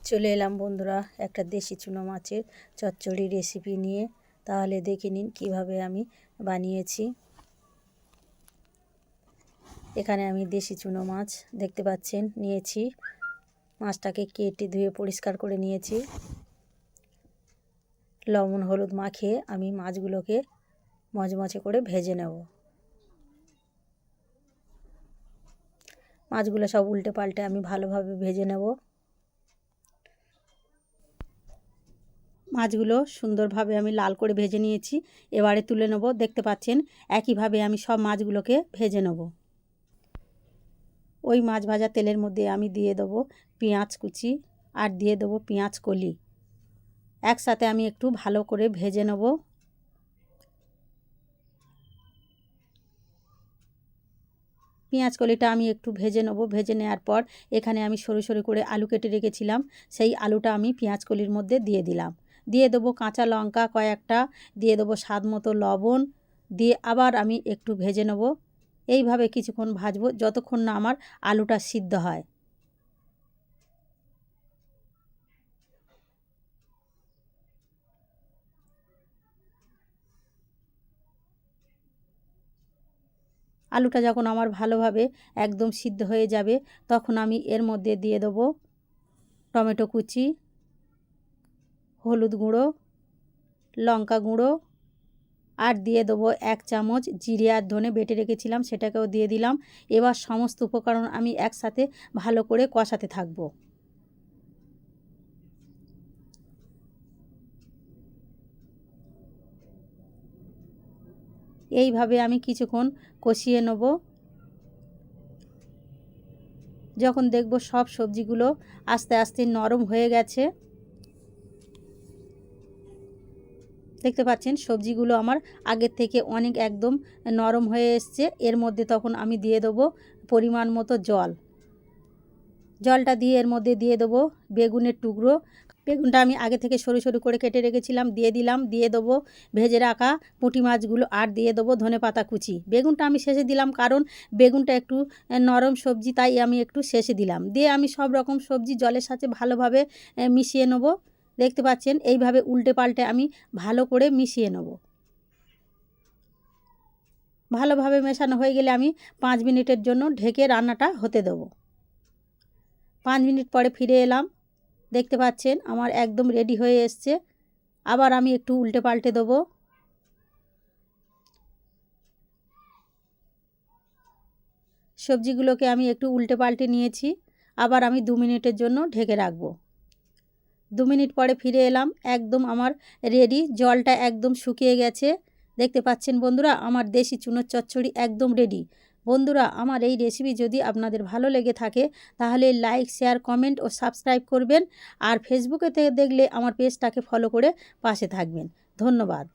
চলে এলাম বন্ধুরা একটা দেশি চুনো মাছের চচ্চড়ি রেসিপি নিয়ে। তাহলে দেখে নিন কিভাবে আমি বানিয়েছি। এখানে আমি দেশি চুনো মাছ দেখতে পাচ্ছেন নিয়েছি। মাছটাকে কেটে ধুয়ে পরিষ্কার করে নিয়েছি। লবণ হলুদ মাখিয়ে আমি মাছগুলোকে মচমচে করে ভেজে নেব। মাছগুলো সব উল্টে পাল্টে আমি ভালোভাবে ভেজে নেব। মাছগুলো সুন্দরভাবে আমি লাল করে ভেজে নিয়েছি। এবারে তুলে নেব। দেখতে পাচ্ছেন একইভাবে আমি সব মাছগুলোকে ভেজে নেব। ওই মাছ ভাজা তেলের মধ্যে আমি দিয়ে দেবো পেঁয়াজ কুচি আর দিয়ে দেবো পেঁয়াজ কলি। একসাথে আমি একটু ভালো করে ভেজে নেব। পেঁয়াজ কলিটা আমি একটু ভেজে নেব। ভেজে নেওয়ার পর এখানে আমি সরু সরু করে আলু কেটে রেখেছিলাম, সেই আলুটা আমি পেঁয়াজ কলির মধ্যে দিয়ে দিলাম। দিয়ে দেবো কাঁচা লঙ্কা কয়েকটা, দিয়ে দেবো স্বাদ মতো লবণ, দিয়ে আবার আমি একটু ভেজে নেব। এইভাবে কিছুক্ষণ ভাজবো যতক্ষণ না আমার আলুটা সিদ্ধ হয়। আলুটা যখন আমার ভালোভাবে একদম সিদ্ধ হয়ে যাবে তখন আমি এর মধ্যে দিয়ে দেবো টমেটো কুচি, হলুদ গুঁড়ো, লঙ্কা গুঁড়ো আর দিয়ে দেবো 1 চামচ জিরে আর ধনে বেটে রেখেছিলাম, সেটাকেও দিয়ে দিলাম। এবার সমস্ত উপকরণ আমি একসাথে ভালো করে কষাতে থাকবো। এইভাবে আমি কিছুক্ষণ কষিয়ে নেব। যখন দেখব সব সবজিগুলো আস্তে আস্তে নরম হয়ে গেছে, দেখতে পাচ্ছেন সবজিগুলো আমার আগের থেকে অনেক একদম নরম হয়ে এসছে। এর মধ্যে তখন আমি দিয়ে দেবো পরিমাণ মতো জল। জলটা দিয়ে এর মধ্যে দিয়ে দেবো বেগুনের টুকরো। বেগুনটা আমি আগে থেকে সরু সরু করে কেটে রেখেছিলাম, দিয়ে দিলাম। দিয়ে দেবো ভেজে রাখা পুঁটি মাছগুলো আর দিয়ে দেবো ধনেপাতা কুচি। বেগুনটা আমি শেষে দিলাম কারণ বেগুনটা একটু নরম সবজি, তাই আমি একটু শেষে দিলাম। দিয়ে আমি সব রকম সবজি জলের সাথে ভালোভাবে মিশিয়ে নেব। দেখতে পাচ্ছেন এইভাবে উল্টে পাল্টে আমি ভালো করে মিশিয়ে নেব। ভালোভাবে মেশানো হয়ে গেলে আমি 5 মিনিটের জন্য ঢেকে রান্নাটা হতে দেবো। 5 মিনিট পরে ফিরে এলাম। দেখতে পাচ্ছেন আমার একদম রেডি হয়ে এসছে। আবার আমি একটু উল্টে পাল্টে দেবো। সবজিগুলোকে আমি একটু উল্টে পাল্টে নিয়েছি। আবার আমি 2 মিনিটের জন্য ঢেকে রাখবো। 2 মিনিট পরে ফিরে এলাম। একদম আমার রেডি, জলটা একদম শুকিয়ে গেছে। দেখতে পাচ্ছেন বন্ধুরা আমার দেশি চুনোর চচ্চড়ি একদম রেডি। বন্ধুরা আমার এই রেসিপি যদি আপনাদের ভালো লেগে থাকে তাহলে লাইক শেয়ার কমেন্ট ও সাবস্ক্রাইব করবেন। আর ফেসবুকে থেকে দেখলে আমার পেজটাকে ফলো করে পাশে থাকবেন। ধন্যবাদ।